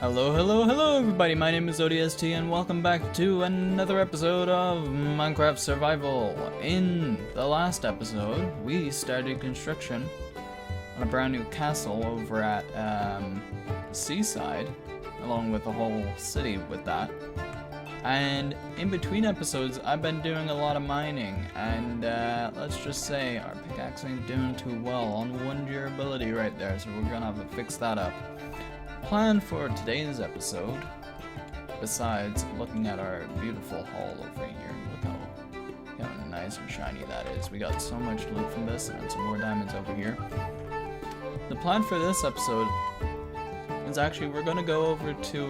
Hello, hello, hello everybody, my name is ODST and welcome back to another episode of Minecraft Survival. In the last episode, we started construction on a brand new castle over at the seaside, along with the whole city with that. And in between episodes, I've been doing a lot of mining, and let's just say our pickaxe ain't doing too well on one durability right there, so we're gonna have to fix that up. Plan for today's episode, besides looking at our beautiful haul over here, look how nice and shiny that is. We got so much loot from this and some more diamonds over here. The plan for this episode is actually we're going to go over to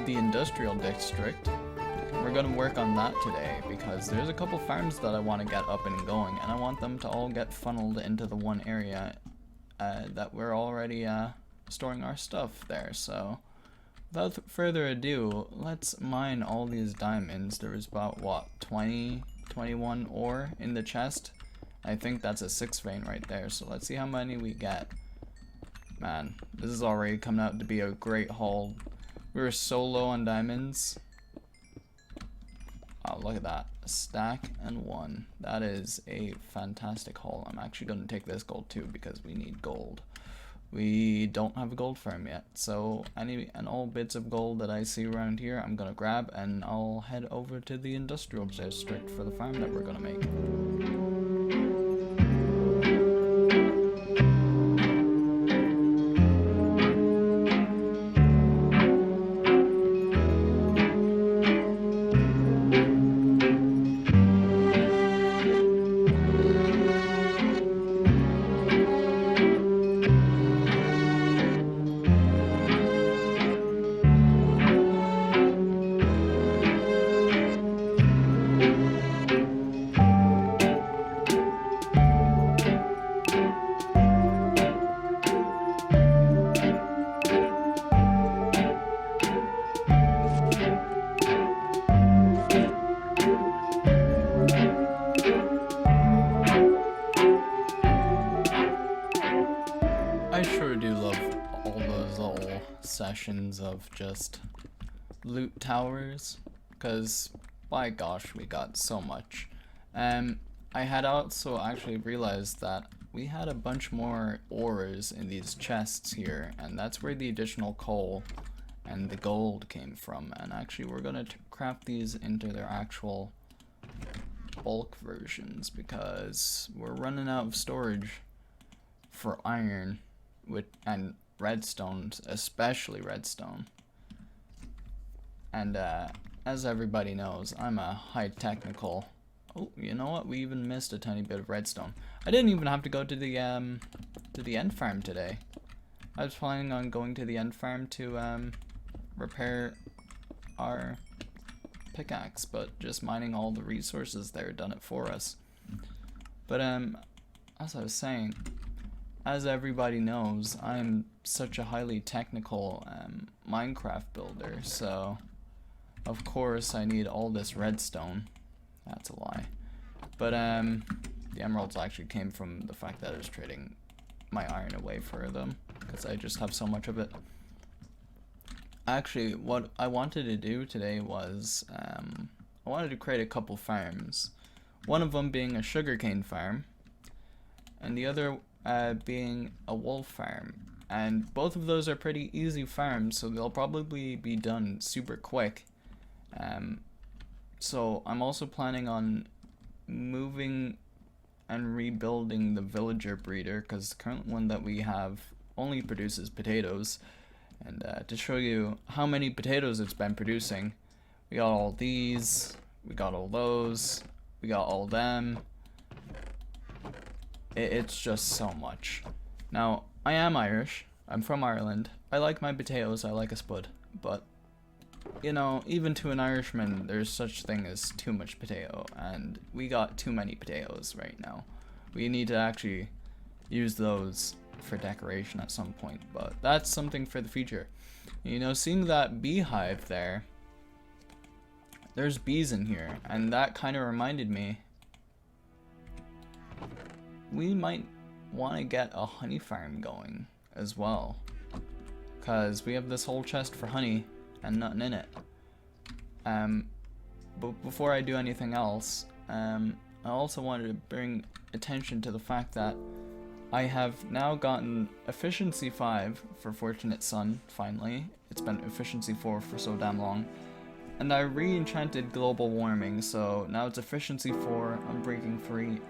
the industrial district. We're going to work on that today because there's a couple farms that I want to get up and going, and I want them to all get funneled into the one area that we're already storing our stuff there. So without further ado, let's mine all these diamonds. There was about what, 21 ore in the chest. I think that's a 6 vein right there, so let's see how many we get. Man, this is already coming out to be a great haul. We were so low on diamonds. Oh, look at that, a stack and 1. That is a fantastic haul. I'm actually going to take this gold too because we need gold. We don't have a gold farm yet, so any and all bits of gold that I see around here I'm gonna grab, and I'll head over to the industrial district for the farm that we're gonna make. I sure do love all those little sessions of just loot towers, because by gosh, we got so much. I had also actually realized that we had a bunch more ores in these chests here, and that's where the additional coal and the gold came from. And actually we're gonna craft these into their actual bulk versions because we're running out of storage for iron and redstone, especially redstone. And as everybody knows, I'm a high technical. Oh, you know what? We even missed a tiny bit of redstone. I didn't even have to go to the end farm today. I was planning on going to the end farm to repair our pickaxe, but just mining all the resources there done it for us. But as I was saying, as everybody knows, I'm such a highly technical Minecraft builder, so of course I need all this redstone. That's a lie. But the emeralds actually came from the fact that I was trading my iron away for them, because I just have so much of it. Actually, what I wanted to do today was, I wanted to create a couple farms. One of them being a sugarcane farm, and the other being a wool farm, and both of those are pretty easy farms, so they'll probably be done super quick. So I'm also planning on moving and rebuilding the villager breeder, because the current one that we have only produces potatoes. And to show you how many potatoes it's been producing, we got all these, we got all those, we got all them. It's just so much. Now, I am Irish. I'm from Ireland. I like my potatoes. I like a spud. But, you know, even to an Irishman, there's such thing as too much potato. And we got too many potatoes right now. We need to actually use those for decoration at some point. But that's something for the future. You know, seeing that beehive there, there's bees in here. And that kind of reminded me, we might want to get a honey farm going as well, because we have this whole chest for honey and nothing in it. But before I do anything else, I also wanted to bring attention to the fact that I have now gotten efficiency 5 for Fortunate Son, finally. It's been efficiency 4 for so damn long. And I re-enchanted global warming, so now it's efficiency 4, unbreaking 3,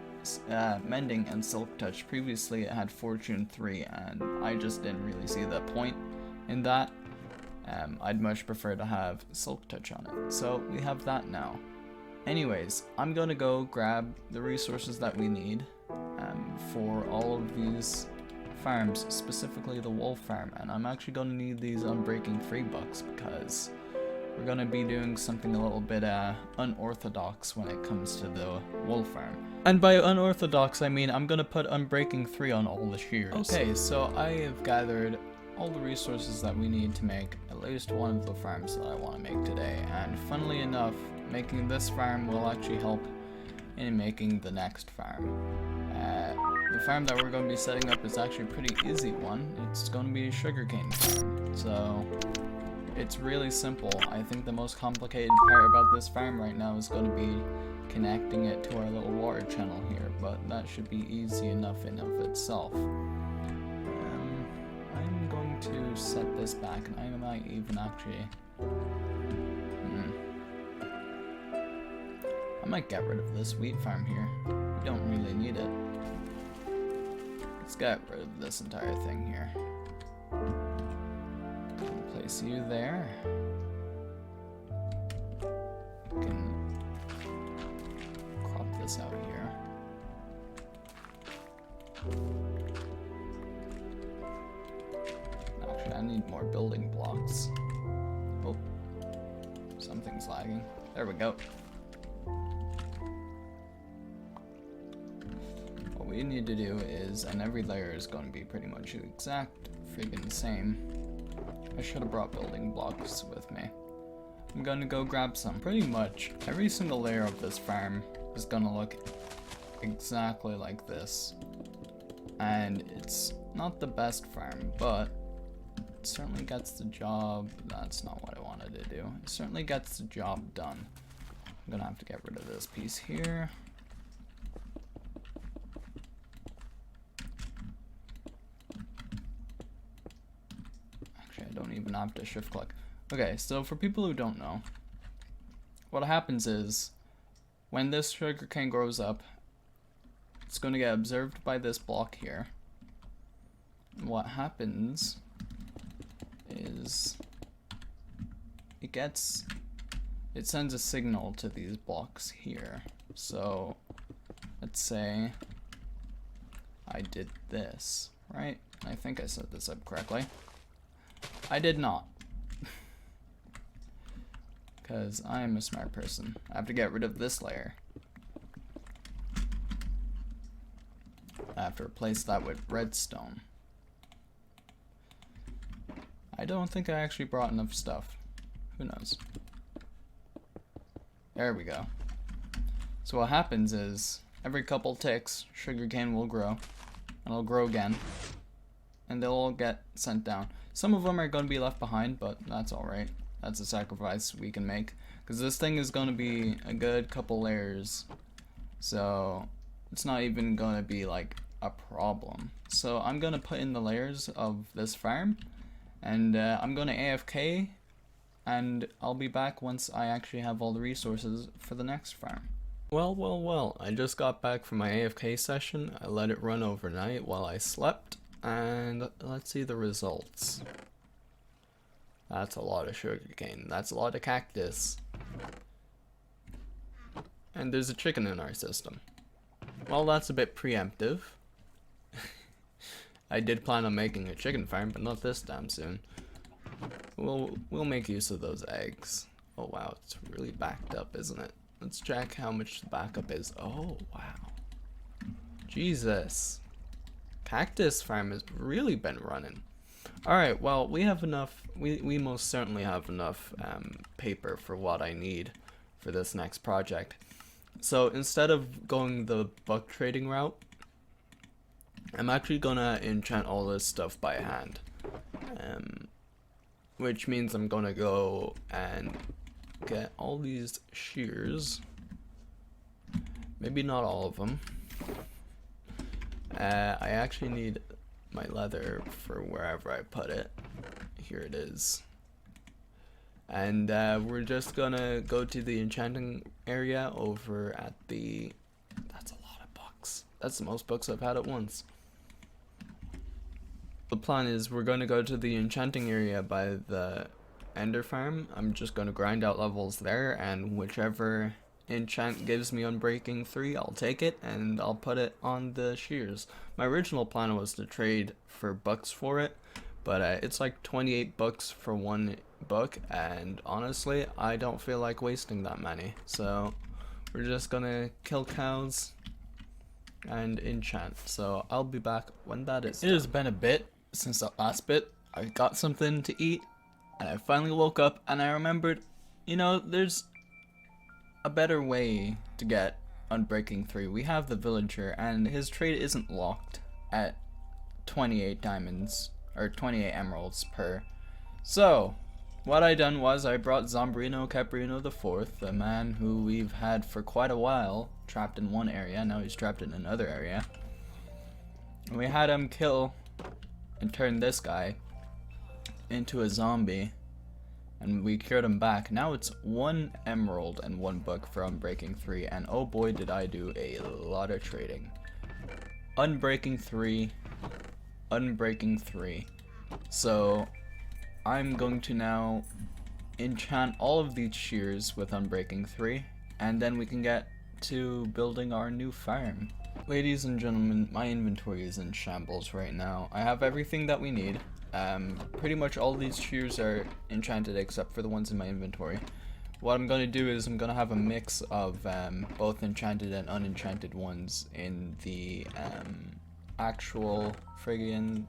mending, and silk touch. Previously it had fortune 3, and I just didn't really see the point in that. I'd much prefer to have silk touch on it, so we have that now. Anyways, I'm gonna go grab the resources that we need for all of these farms, specifically the wool farm, and I'm actually gonna need these unbreaking 3 bucks because we're gonna be doing something a little bit unorthodox when it comes to the wool farm. And by unorthodox, I mean I'm gonna put unbreaking 3 on all the shears. Okay, so I have gathered all the resources that we need to make at least one of the farms that I want to make today, and funnily enough, making this farm will actually help in making the next farm. The farm that we're going to be setting up is actually a pretty easy one. It's going to be a sugarcane farm, so it's really simple. I think the most complicated part about this farm right now is going to be connecting it to our little water channel here, but that should be easy enough in of itself. I'm going to set this back, and I might even actually I might get rid of this wheat farm here. We don't really need it. Let's get rid of this entire thing here. Place you there. We can crop this out here. Actually, I need more building blocks. Oh, something's lagging. There we go. What we need to do is, and every layer is going to be pretty much the exact friggin' same. I should have brought building blocks with me. I'm gonna go grab some. Pretty much every single layer of this farm is gonna look exactly like this. And it's not the best farm, but it certainly gets the job. That's not what I wanted to do. It certainly gets the job done. I'm gonna have to get rid of this piece here. Actually, I don't even have to shift click. Okay, so for people who don't know, what happens is when this sugarcane grows up, it's going to get observed by this block here. And what happens is it sends a signal to these blocks here. So let's say I did this, right? I think I set this up correctly. I did not. Because I am a smart person. I have to get rid of this layer. I have to replace that with redstone. I don't think I actually brought enough stuff. Who knows? There we go. So what happens is, every couple ticks, sugarcane will grow. And it'll grow again. And they'll all get sent down. Some of them are going to be left behind, but that's alright. That's a sacrifice we can make. Because this thing is going to be a good couple layers. So it's not even going to be like a problem. So I'm going to put in the layers of this farm. And I'm going to AFK. And I'll be back once I actually have all the resources for the next farm. Well, I just got back from my AFK session. I let it run overnight while I slept. And let's see the results. That's a lot of sugarcane. That's a lot of cactus. And there's a chicken in our system. Well, that's a bit preemptive. I did plan on making a chicken farm, but not this damn soon. We'll make use of those eggs. Oh wow, it's really backed up, isn't it? Let's check how much the backup is. Oh wow. Jesus. Cactus farm has really been running. Alright, well, we have enough, we most certainly have enough paper for what I need for this next project. So instead of going the buck trading route, I'm actually gonna enchant all this stuff by hand. which means I'm gonna go and get all these shears. Maybe not all of them. I actually need my leather for wherever I put it. Here it is. And we're just gonna go to the enchanting area over at the... That's a lot of books. That's the most books I've had at once. The plan is we're gonna go to the enchanting area by the Ender farm. I'm just gonna grind out levels there, and whichever enchant gives me Unbreaking 3, I'll take it and I'll put it on the shears. My original plan was to trade for books for it, but it's like 28 books for one book, and honestly I don't feel like wasting that many, so we're just gonna kill cows and enchant. So I'll be back when that is done. It has been a bit since that last bit. I got something to eat and I finally woke up and I remembered, you know, there's a better way to get Unbreaking 3. We have the villager and his trade isn't locked at 28 diamonds or 28 emeralds per. So what I done was I brought Zombrino Caprino IV, the man who we've had for quite a while trapped in one area. Now he's trapped in another area, and we had him kill and turn this guy into a zombie, and we cured him back. Now it's 1 emerald and 1 book for Unbreaking 3, and oh boy did I do a lot of trading. Unbreaking 3, Unbreaking 3. So I'm going to now enchant all of these shears with Unbreaking 3, and then we can get to building our new farm. Ladies and gentlemen, my inventory is in shambles right now. I have everything that we need. Pretty much all these shears are enchanted except for the ones in my inventory. What I'm going to do is I'm going to have a mix of both enchanted and unenchanted ones in the actual friggin'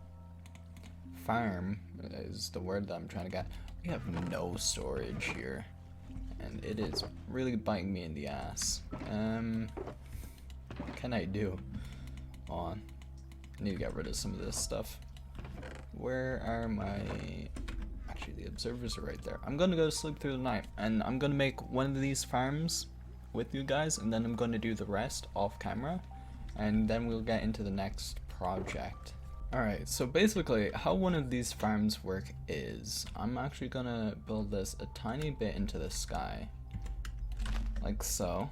farm is the word that I'm trying to get. We have no storage here, and it is really biting me in the ass. What can I do? I need to get rid of some of this stuff. Where are my... Actually, the observers are right there. I'm gonna go to sleep through the night, and I'm gonna make one of these farms with you guys, and then I'm gonna do the rest off camera, and then we'll get into the next project. Alright, so basically how one of these farms work is I'm actually gonna build this a tiny bit into the sky, like so.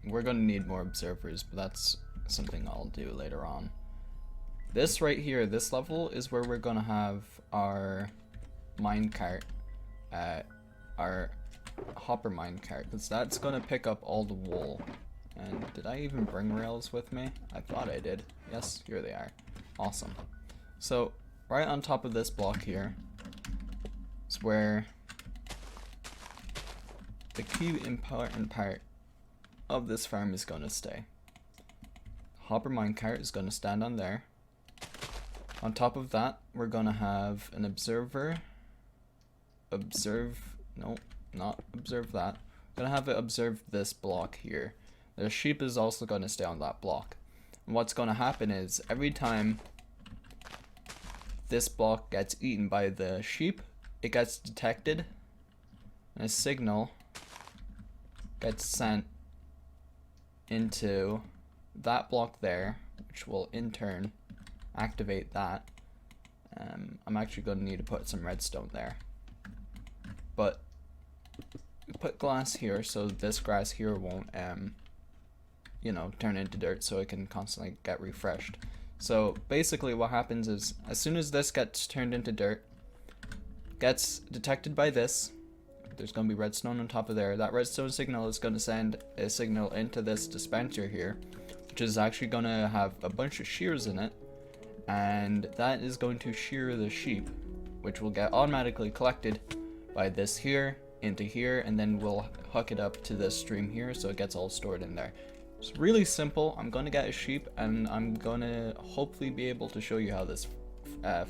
We're gonna need more observers, but that's something I'll do later on. This right here, this level, is where we're gonna have our minecart, our hopper minecart, because that's gonna pick up all the wool. And did I even bring rails with me? I thought I did. Yes, here they are. Awesome. So right on top of this block here is where the key important part of this farm is going to stay. Hopper minecart is going to stand on there. On top of that, we're going to have an observer. No, not observe that. I'm going to have it observe this block here. The sheep is also going to stay on that block. And what's going to happen is every time this block gets eaten by the sheep, it gets detected and a signal gets sent into that block there, which will in turn activate that. I'm actually going to need to put some redstone there, but put glass here so this grass here won't you know, turn into dirt, so it can constantly get refreshed. So basically what happens is as soon as this gets turned into dirt, gets detected by this, there's going to be redstone on top of there. That redstone signal is going to send a signal into this dispenser here, which is actually going to have a bunch of shears in it, and that is going to shear the sheep, which will get automatically collected by this here into here, and then we'll hook it up to this stream here so it gets all stored in there. It's really simple. I'm going to get a sheep, and I'm going to hopefully be able to show you how this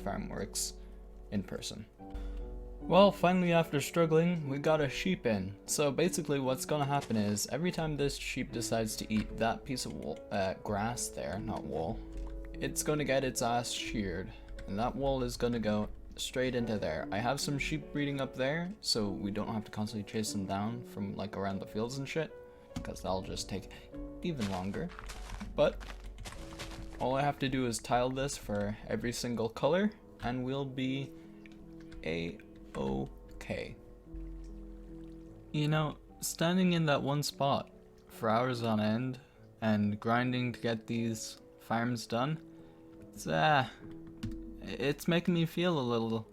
farm works in person. Well, finally, after struggling, we got a sheep in. So basically what's going to happen is every time this sheep decides to eat that piece of wool, grass there, not wool, it's going to get its ass sheared, and that wool is going to go straight into there. I have some sheep breeding up there, so we don't have to constantly chase them down from like around the fields and shit, because that'll just take even longer. But all I have to do is tile this for every single color, and we'll be a-okay. You know, standing in that one spot for hours on end and grinding to get these farms done, it's making me feel a little,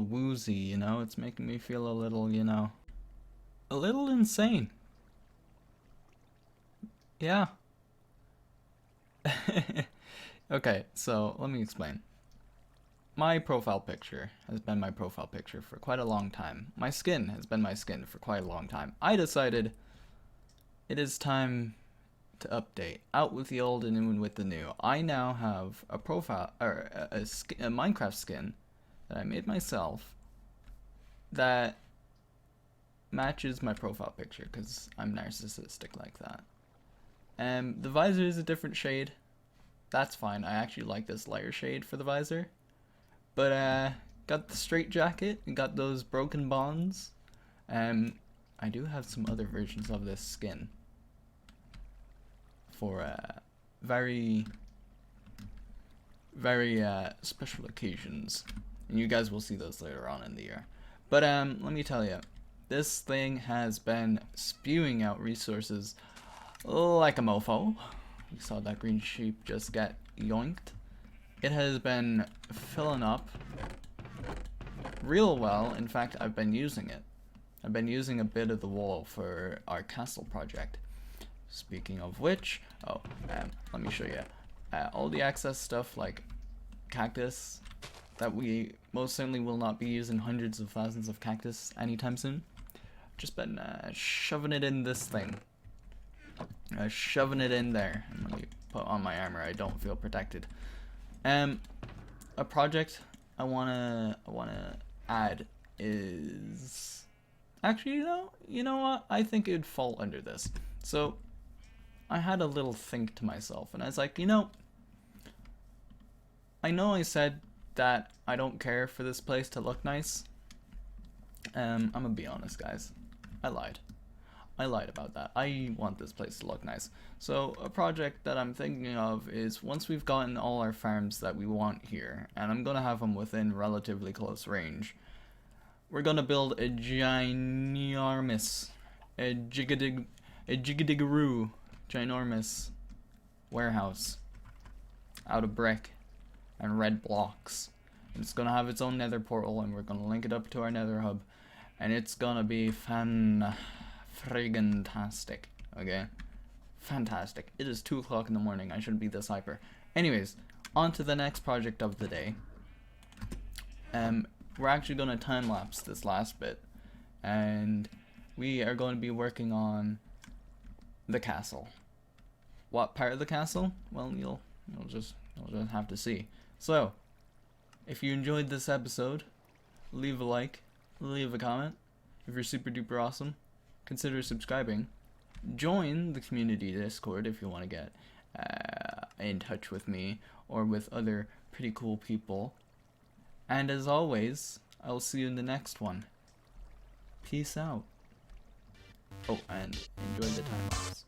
woozy, you know? It's making me feel a little, you know, a little insane. Yeah. Okay, so let me explain. My profile picture has been my profile picture for quite a long time. My skin has been my skin for quite a long time. I decided it is time to update. Out with the old and in with the new. I now have a profile, or a Minecraft skin that I made myself that matches my profile picture, because I'm narcissistic like that. The visor is a different shade. That's fine. I actually like this lighter shade for the visor. But got the straight jacket and got those broken bonds. I do have some other versions of this skin for very special occasions, and you guys will see those later on in the year. But let me tell you, this thing has been spewing out resources like a mofo. You saw that green sheep just get yoinked. It has been filling up real well. In fact, I've been using it. I've been using a bit of the wool for our castle project. Speaking of which, let me show you. All the excess stuff like cactus that we most certainly will not be using hundreds of thousands of cactus anytime soon. Just been shoving it in this thing. Shoving it in there. And let me put on my armor. I don't feel protected. A project I wanna add is actually, you know what? I think it'd fall under this. So I had a little think to myself, and I was like, you know I said that I don't care for this place to look nice. I'm gonna be honest, guys. I lied about that. I want this place to look nice. So a project that I'm thinking of is, once we've gotten all our farms that we want here, and I'm gonna have them within relatively close range, we're gonna build a ginormous, a jigadigaroo, ginormous warehouse out of brick and red blocks. And it's gonna have its own nether portal, and we're gonna link it up to our nether hub, and it's gonna be friggin-tastic, okay? Fantastic. It is 2 o'clock in the morning. I shouldn't be this hyper. Anyways, on to the next project of the day. We're actually going to time-lapse this last bit, and we are going to be working on the castle. What part of the castle? Well, you'll just have to see. So, if you enjoyed this episode, leave a like, leave a comment. If you're super duper awesome, consider subscribing. Join the community Discord if you want to get in touch with me or with other pretty cool people. And as always, I'll see you in the next one. Peace out. Oh, and enjoy the time lapse.